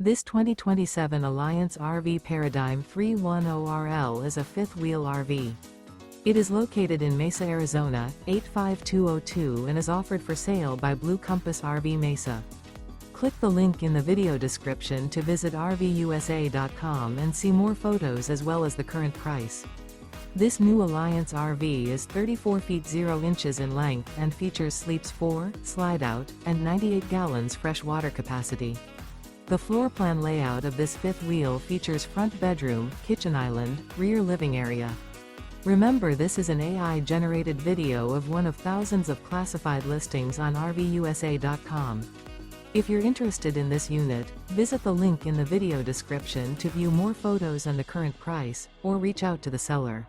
This 2027 Alliance RV Paradigm 310RL is a fifth-wheel RV. It is located in Mesa, Arizona, 85202 and is offered for sale by Blue Compass RV Mesa. Click the link in the video description to visit RVUSA.com and see more photos as well as the current price. This new Alliance RV is 34 feet 0 inches in length and features sleeps 4, slide-out, and 98 gallons fresh water capacity. The floor plan layout of this fifth wheel features front bedroom, kitchen island, rear living area. Remember, this is an AI-generated video of one of thousands of classified listings on RVUSA.com. If you're interested in this unit, visit the link in the video description to view more photos and the current price, or reach out to the seller.